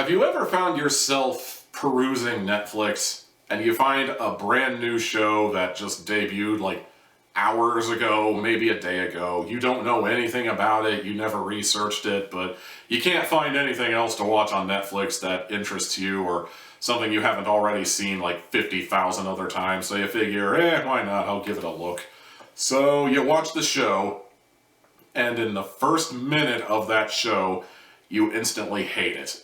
Have you ever found yourself perusing Netflix and you find a brand new show that just debuted like hours ago, maybe a day ago? You don't know anything about it, you never researched it, but you can't find anything else to watch on Netflix that interests you or something you haven't already seen like 50,000 other times, so you figure, why not, I'll give it a look. So you watch the show, and in the first minute of that show, you instantly hate it.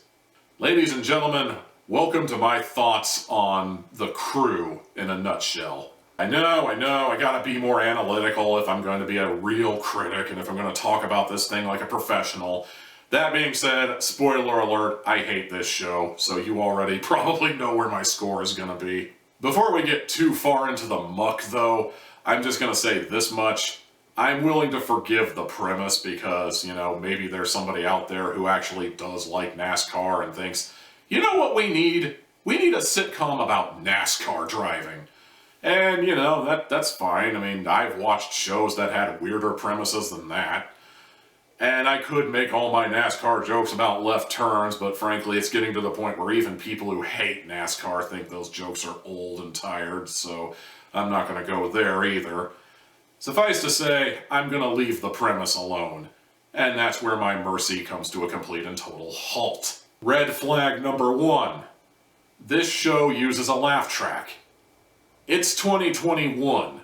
Ladies and gentlemen, welcome to my thoughts on The Crew in a nutshell. I know, I gotta be more analytical if I'm going to be a real critic and if I'm going to talk about this thing like a professional. That being said, spoiler alert, I hate this show, so you already probably know where my score is going to be. Before we get too far into the muck though, I'm just going to say this much. I'm willing to forgive the premise because, maybe there's somebody out there who actually does like NASCAR and thinks, you know what we need? We need a sitcom about NASCAR driving. And, that's fine. I mean, I've watched shows that had weirder premises than that. And I could make all my NASCAR jokes about left turns, but frankly, it's getting to the point where even people who hate NASCAR think those jokes are old and tired, so I'm not going to go there either. Suffice to say, I'm going to leave the premise alone. And that's where my mercy comes to a complete and total halt. Red flag number 1. This show uses a laugh track. It's 2021.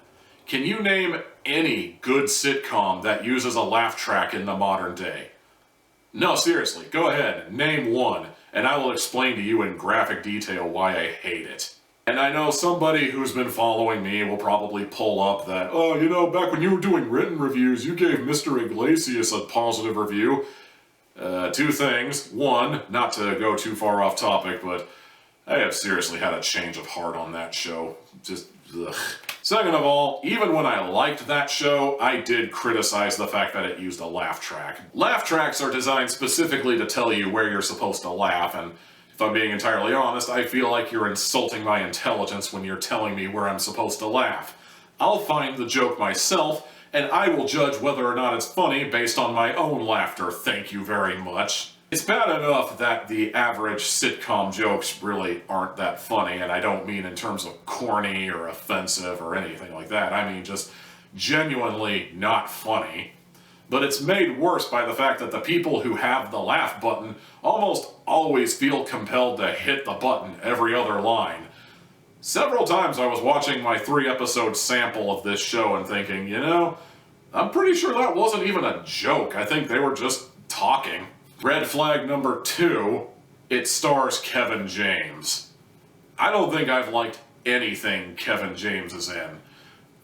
Can you name any good sitcom that uses a laugh track in the modern day? No, seriously, go ahead, name one, and I will explain to you in graphic detail why I hate it. And I know somebody who's been following me will probably pull up that, back when you were doing written reviews, you gave Mr. Iglesias a positive review. Two things. One, not to go too far off topic, but I have seriously had a change of heart on that show. Just, ugh. Second of all, even when I liked that show, I did criticize the fact that it used a laugh track. Laugh tracks are designed specifically to tell you where you're supposed to laugh, and if I'm being entirely honest, I feel like you're insulting my intelligence when you're telling me where I'm supposed to laugh. I'll find the joke myself, and I will judge whether or not it's funny based on my own laughter, thank you very much. It's bad enough that the average sitcom jokes really aren't that funny, and I don't mean in terms of corny or offensive or anything like that. I mean just genuinely not funny. But it's made worse by the fact that the people who have the laugh button almost always feel compelled to hit the button every other line. Several times I was watching my 3-episode sample of this show and thinking, I'm pretty sure that wasn't even a joke. I think they were just talking. Red flag number 2, it stars Kevin James. I don't think I've liked anything Kevin James is in.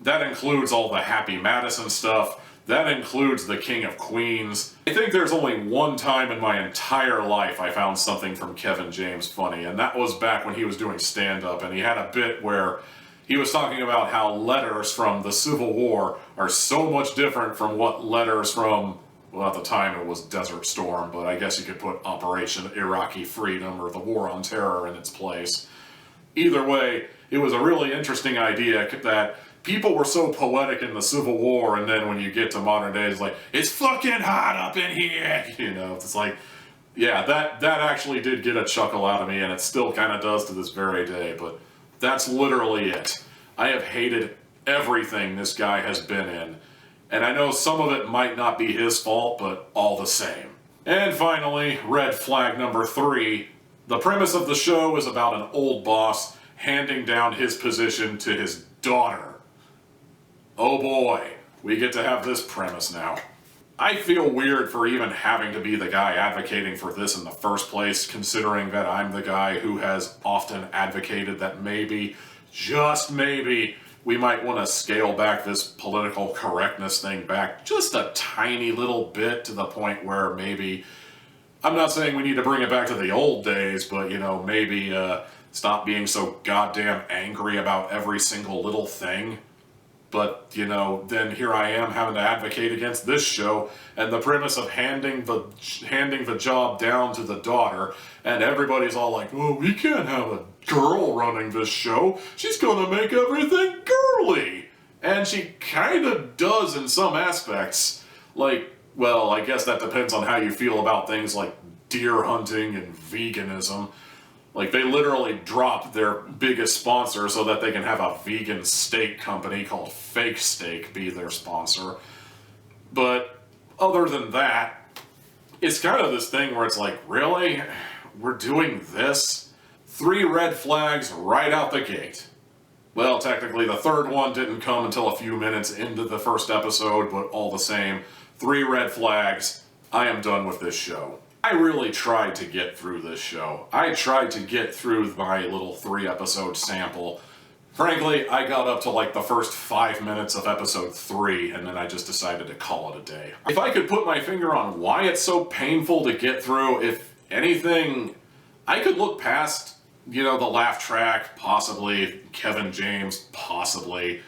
That includes all the Happy Madison stuff. That includes the King of Queens. I think there's only one time in my entire life I found something from Kevin James funny, and that was back when he was doing stand-up, and he had a bit where he was talking about how letters from the Civil War are so much different from what letters from, well, at the time it was Desert Storm, but I guess you could put Operation Iraqi Freedom or the War on Terror in its place. Either way, it was a really interesting idea that people were so poetic in the Civil War, and then when you get to modern days, it's like, it's fucking hot up in here! It's like, yeah, that actually did get a chuckle out of me, and it still kind of does to this very day, but that's literally it. I have hated everything this guy has been in, and I know some of it might not be his fault, but all the same. And finally, red flag number 3, the premise of the show is about an old boss handing down his position to his daughter. Oh boy, we get to have this premise now. I feel weird for even having to be the guy advocating for this in the first place, considering that I'm the guy who has often advocated that maybe, just maybe, we might want to scale back this political correctness thing back just a tiny little bit to the point where maybe, I'm not saying we need to bring it back to the old days, but maybe stop being so goddamn angry about every single little thing. But, then here I am having to advocate against this show, and the premise of handing the job down to the daughter, and everybody's all like, well, we can't have a girl running this show. She's gonna make everything girly. And she kind of does in some aspects. Like, well, I guess that depends on how you feel about things like deer hunting and veganism. Like, they literally dropped their biggest sponsor so that they can have a vegan steak company called Fake Steak be their sponsor. But other than that, it's kind of this thing where it's like, really? We're doing this? 3 red flags right out the gate. Well, technically the third one didn't come until a few minutes into the first episode, but all the same, 3 red flags. I am done with this show. I really tried to get through this show. I tried to get through my little 3-episode sample. Frankly, I got up to like the first 5 minutes of episode 3, and then I just decided to call it a day. If I could put my finger on why it's so painful to get through, if anything, I could look past, the laugh track, possibly, Kevin James, possibly.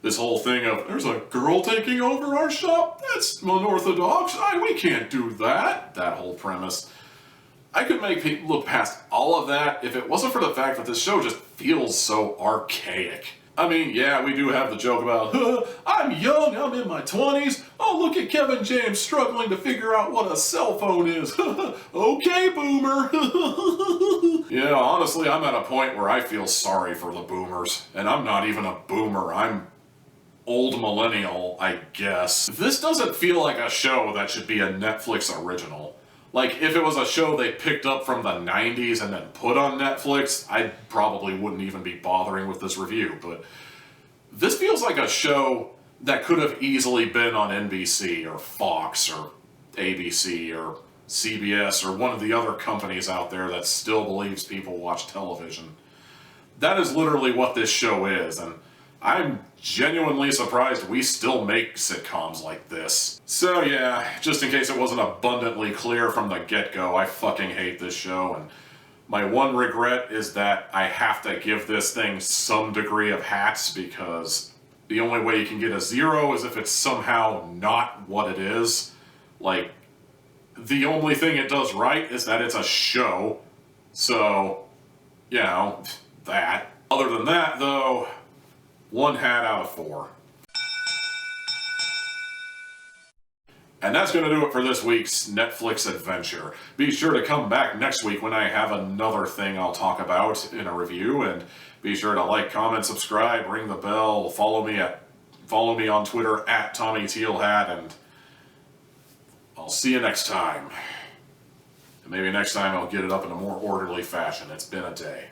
This whole thing of, there's a girl taking over our shop? That's unorthodox. We can't do that. That whole premise. I could make people look past all of that if it wasn't for the fact that this show just feels so archaic. I mean, yeah, we do have the joke about, I'm young, I'm in my 20s. Oh, look at Kevin James struggling to figure out what a cell phone is. Okay, boomer. Yeah, honestly, I'm at a point where I feel sorry for the boomers. And I'm not even a boomer. I'm old millennial, I guess. This doesn't feel like a show that should be a Netflix original. Like, if it was a show they picked up from the 90s and then put on Netflix, I probably wouldn't even be bothering with this review, but this feels like a show that could have easily been on NBC or Fox or ABC or CBS or one of the other companies out there that still believes people watch television. That is literally what this show is, and I'm genuinely surprised we still make sitcoms like this. So yeah, just in case it wasn't abundantly clear from the get-go, I fucking hate this show, and my one regret is that I have to give this thing some degree of hats, because the only way you can get a 0 is if it's somehow not what it is. Like, the only thing it does right is that it's a show, so, that. Other than that, though, 1 hat out of 4. And that's going to do it for this week's Netflix adventure. Be sure to come back next week when I have another thing I'll talk about in a review, and be sure to like, comment, subscribe, ring the bell, follow me on Twitter at TommyTealHat, and I'll see you next time. And maybe next time I'll get it up in a more orderly fashion. It's been a day.